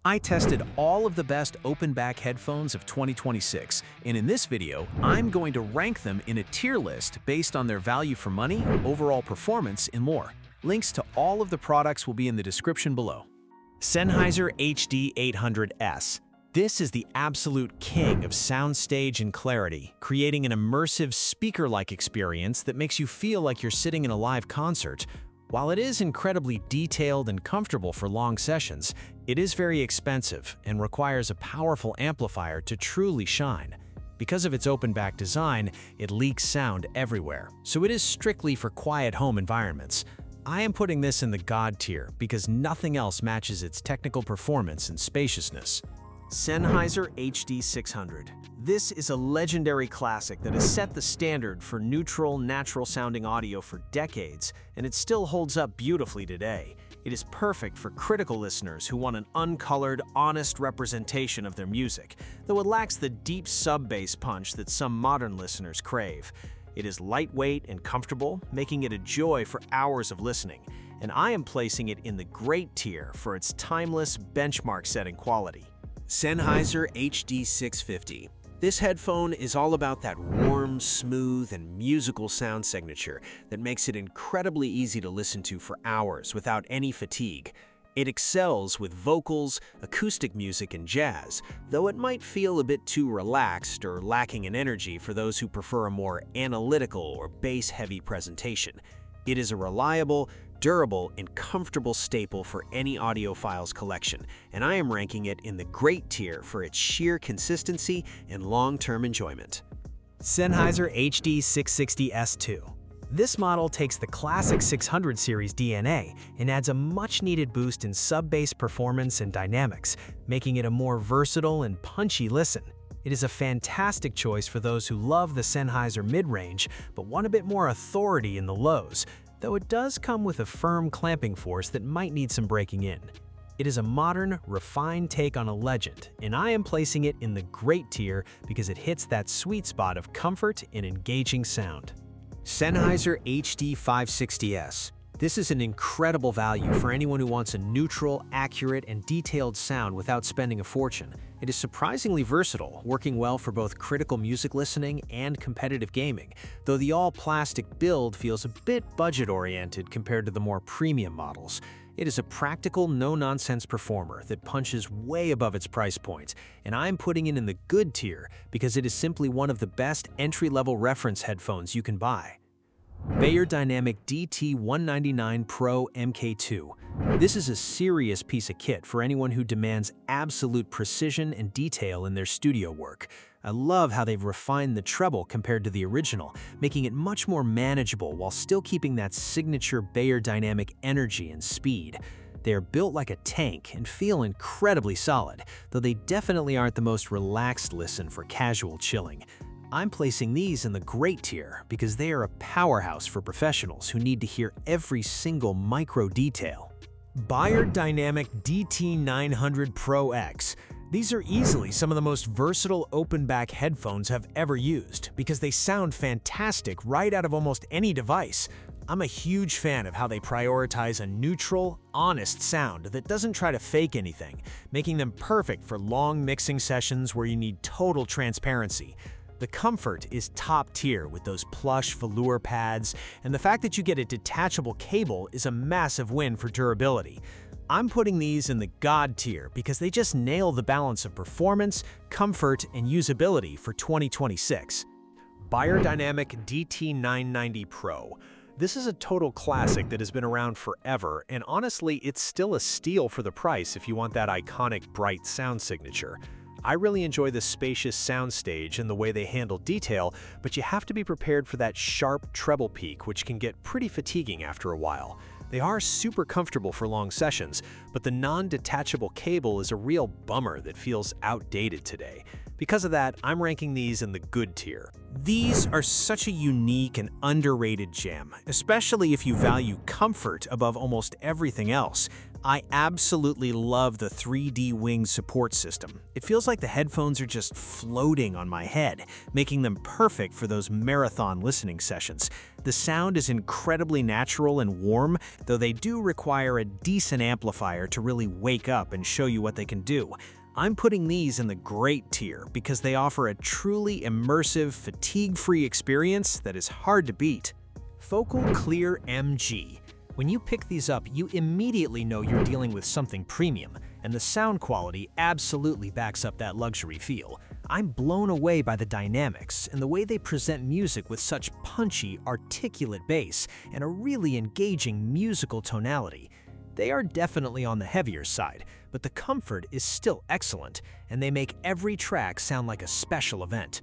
I tested all of the best open-back headphones of 2026, and in this video, I'm going to rank them in a tier list based on their value for money, overall performance, and more. Links to all of the products will be in the description below. Sennheiser HD-800S. This is the absolute king of soundstage and clarity, creating an immersive speaker-like experience that makes you feel like you're sitting in a live concert. While it is incredibly detailed and comfortable for long sessions, it is very expensive and requires a powerful amplifier to truly shine. Because of its open-back design, it leaks sound everywhere, so it is strictly for quiet home environments. I am putting this in the God tier because nothing else matches its technical performance and spaciousness. Sennheiser HD-600. This is a legendary classic that has set the standard for neutral, natural-sounding audio for decades, and it still holds up beautifully today. It is perfect for critical listeners who want an uncolored, honest representation of their music, though it lacks the deep sub-bass punch that some modern listeners crave. It is lightweight and comfortable, making it a joy for hours of listening, and I am placing it in the great tier for its timeless, benchmark-setting quality. Sennheiser HD-650. This headphone is all about that warm, smooth, and musical sound signature that makes it incredibly easy to listen to for hours without any fatigue. It excels with vocals, acoustic music, and jazz, though it might feel a bit too relaxed or lacking in energy for those who prefer a more analytical or bass-heavy presentation. It is a reliable, durable, and comfortable staple for any audiophile's collection, and I am ranking it in the great tier for its sheer consistency and long-term enjoyment. Sennheiser HD-660S2. This model takes the classic 600 series DNA and adds a much-needed boost in sub-bass performance and dynamics, making it a more versatile and punchy listen. It is a fantastic choice for those who love the Sennheiser mid-range but want a bit more authority in the lows, though it does come with a firm clamping force that might need some breaking in. It is a modern, refined take on a legend, and I am placing it in the great tier because it hits that sweet spot of comfort and engaging sound. Sennheiser HD-560S. This is an incredible value for anyone who wants a neutral, accurate, and detailed sound without spending a fortune. It is surprisingly versatile, working well for both critical music listening and competitive gaming, though the all-plastic build feels a bit budget-oriented compared to the more premium models. It is a practical, no-nonsense performer that punches way above its price point, and I'm putting it in the good tier because it is simply one of the best entry-level reference headphones you can buy. Beyerdynamic DT 199 Pro MKII. This is a serious piece of kit for anyone who demands absolute precision and detail in their studio work. I love how they've refined the treble compared to the original, making it much more manageable while still keeping that signature Beyerdynamic energy and speed. They are built like a tank and feel incredibly solid, though they definitely aren't the most relaxed listen for casual chilling. I'm placing these in the great tier because they are a powerhouse for professionals who need to hear every single micro detail. Beyerdynamic DT900 Pro X. These are easily some of the most versatile open-back headphones I've ever used because they sound fantastic right out of almost any device. I'm a huge fan of how they prioritize a neutral, honest sound that doesn't try to fake anything, making them perfect for long mixing sessions where you need total transparency. The comfort is top tier with those plush velour pads, and the fact that you get a detachable cable is a massive win for durability. I'm putting these in the God tier because they just nail the balance of performance, comfort, and usability for 2026. Beyerdynamic DT990 Pro. This is a total classic that has been around forever, and honestly, it's still a steal for the price if you want that iconic bright sound signature. I really enjoy the spacious soundstage and the way they handle detail, but you have to be prepared for that sharp treble peak, which can get pretty fatiguing after a while. They are super comfortable for long sessions, but the non-detachable cable is a real bummer that feels outdated today. Because of that, I'm ranking these in the good tier. These are such a unique and underrated gem, especially if you value comfort above almost everything else. I absolutely love the 3D wing support system. It feels like the headphones are just floating on my head, making them perfect for those marathon listening sessions. The sound is incredibly natural and warm, though they do require a decent amplifier to really wake up and show you what they can do. I'm putting these in the great tier because they offer a truly immersive, fatigue-free experience that is hard to beat. Focal Clear MG. When you pick these up, you immediately know you're dealing with something premium, and the sound quality absolutely backs up that luxury feel. I'm blown away by the dynamics and the way they present music with such punchy, articulate bass and a really engaging musical tonality. They are definitely on the heavier side, but the comfort is still excellent, and they make every track sound like a special event.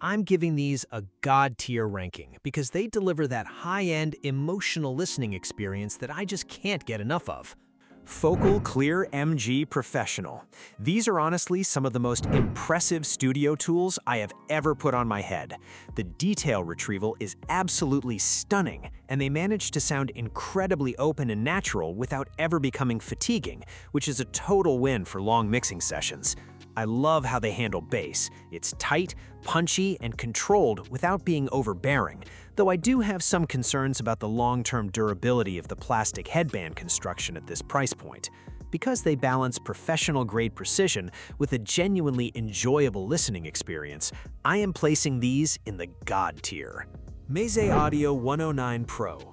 I'm giving these a God-tier ranking because they deliver that high-end, emotional listening experience that I just can't get enough of. Focal Clear MG Professional. These are honestly some of the most impressive studio tools I have ever put on my head. The detail retrieval is absolutely stunning, and they manage to sound incredibly open and natural without ever becoming fatiguing, which is a total win for long mixing sessions. I love how they handle bass. It's tight, punchy, and controlled without being overbearing, though I do have some concerns about the long-term durability of the plastic headband construction at this price point. Because they balance professional-grade precision with a genuinely enjoyable listening experience, I am placing these in the God tier. Meze Audio 109 Pro.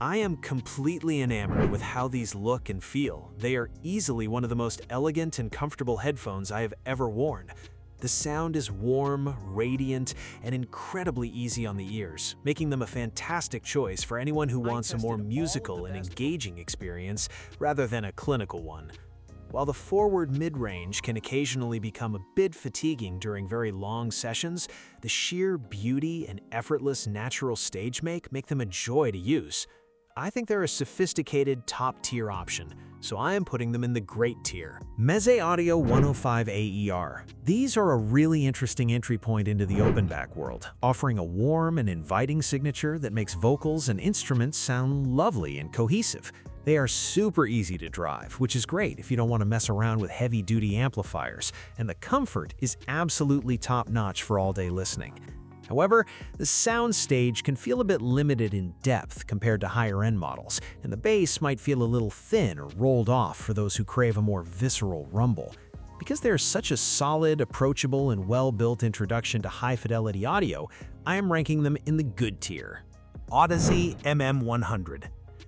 I am completely enamored with how these look and feel. They are easily one of the most elegant and comfortable headphones I have ever worn. The sound is warm, radiant, and incredibly easy on the ears, making them a fantastic choice for anyone who wants a more musical and engaging experience rather than a clinical one. While the forward mid-range can occasionally become a bit fatiguing during very long sessions, the sheer beauty and effortless natural stage make them a joy to use. I think they're a sophisticated top-tier option, so I am putting them in the great tier. Meze Audio 105 AER. These are a really interesting entry point into the open-back world, offering a warm and inviting signature that makes vocals and instruments sound lovely and cohesive. They are super easy to drive, which is great if you don't want to mess around with heavy-duty amplifiers, and the comfort is absolutely top-notch for all-day listening. However, the soundstage can feel a bit limited in depth compared to higher-end models, and the bass might feel a little thin or rolled off for those who crave a more visceral rumble. Because they're such a solid, approachable, and well-built introduction to high-fidelity audio, I am ranking them in the good tier. Audeze MM-100.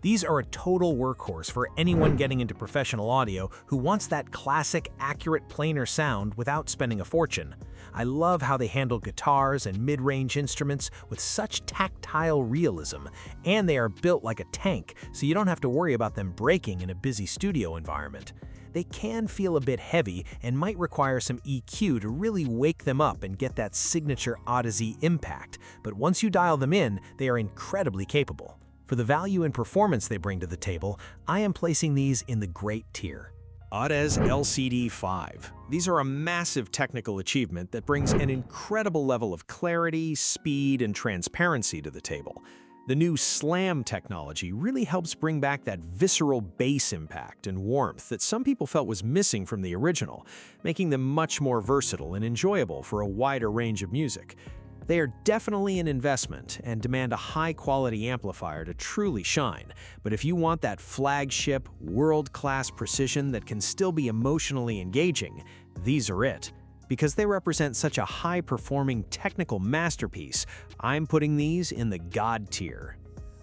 These are a total workhorse for anyone getting into professional audio who wants that classic, accurate planar sound without spending a fortune. I love how they handle guitars and mid-range instruments with such tactile realism, and they are built like a tank, so you don't have to worry about them breaking in a busy studio environment. They can feel a bit heavy and might require some EQ to really wake them up and get that signature Audeze impact, but once you dial them in, they are incredibly capable. For the value and performance they bring to the table, I am placing these in the great tier. Audeze LCD-5. These are a massive technical achievement that brings an incredible level of clarity, speed, and transparency to the table. The new SLAM technology really helps bring back that visceral bass impact and warmth that some people felt was missing from the original, making them much more versatile and enjoyable for a wider range of music. They are definitely an investment and demand a high-quality amplifier to truly shine, but if you want that flagship, world-class precision that can still be emotionally engaging, these are it. Because they represent such a high-performing technical masterpiece, I'm putting these in the God tier.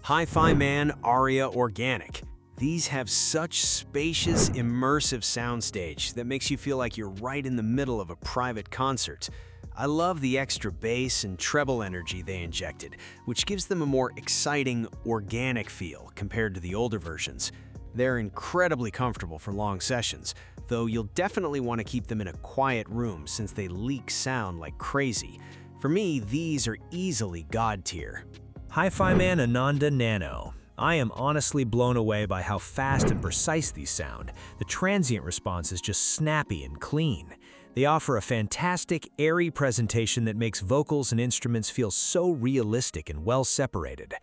HiFiMAN Arya Organic. These have such spacious, immersive soundstage that makes you feel like you're right in the middle of a private concert. I love the extra bass and treble energy they injected, which gives them a more exciting, organic feel compared to the older versions. They're incredibly comfortable for long sessions, though you'll definitely want to keep them in a quiet room since they leak sound like crazy. For me, these are easily God tier. HiFiMAN Ananda Nano. I am honestly blown away by how fast and precise these sound. The transient response is just snappy and clean. They offer a fantastic, airy presentation that makes vocals and instruments feel so realistic and well separated.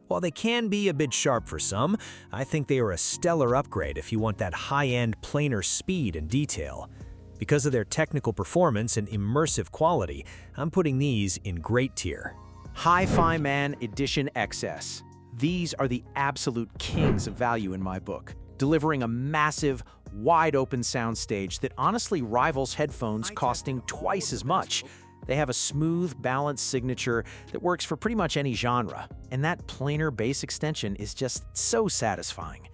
While they can be a bit sharp for some, I think they are a stellar upgrade if you want that high-end, planar speed and detail. Because of their technical performance and immersive quality, I'm putting these in great tier. HiFiMAN Edition XS. These are the absolute kings of value in my book, delivering a massive, wide-open soundstage that honestly rivals headphones costing twice as much. They have a smooth, balanced signature that works for pretty much any genre, and that planar bass extension is just so satisfying.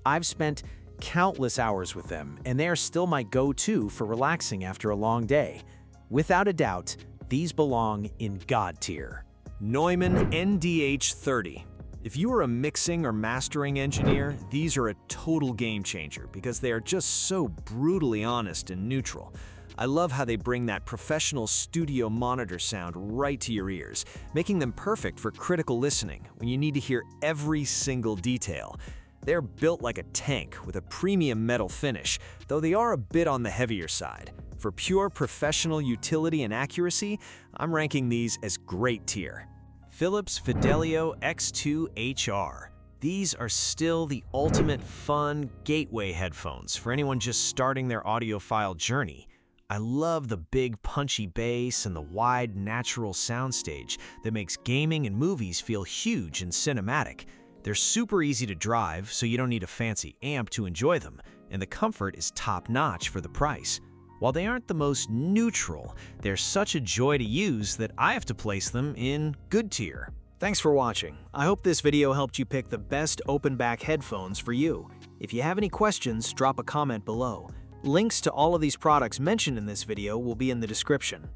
I've spent countless hours with them, and they are still my go-to for relaxing after a long day. Without a doubt, these belong in God tier. Neumann NDH 30. If you are a mixing or mastering engineer, these are a total game changer because they are just so brutally honest and neutral. I love how they bring that professional studio monitor sound right to your ears, making them perfect for critical listening when you need to hear every single detail. They're built like a tank with a premium metal finish, though they are a bit on the heavier side. For pure professional utility and accuracy, I'm ranking these as great tier. Philips Fidelio X2HR. These are still the ultimate fun gateway headphones for anyone just starting their audiophile journey. I love the big punchy bass and the wide natural soundstage that makes gaming and movies feel huge and cinematic. They're super easy to drive, so you don't need a fancy amp to enjoy them, and the comfort is top-notch for the price. While they aren't the most neutral, they're such a joy to use that I have to place them in good tier. Thanks for watching. I hope this video helped you pick the best open-back headphones for you. If you have any questions, drop a comment below. Links to all of these products mentioned in this video will be in the description.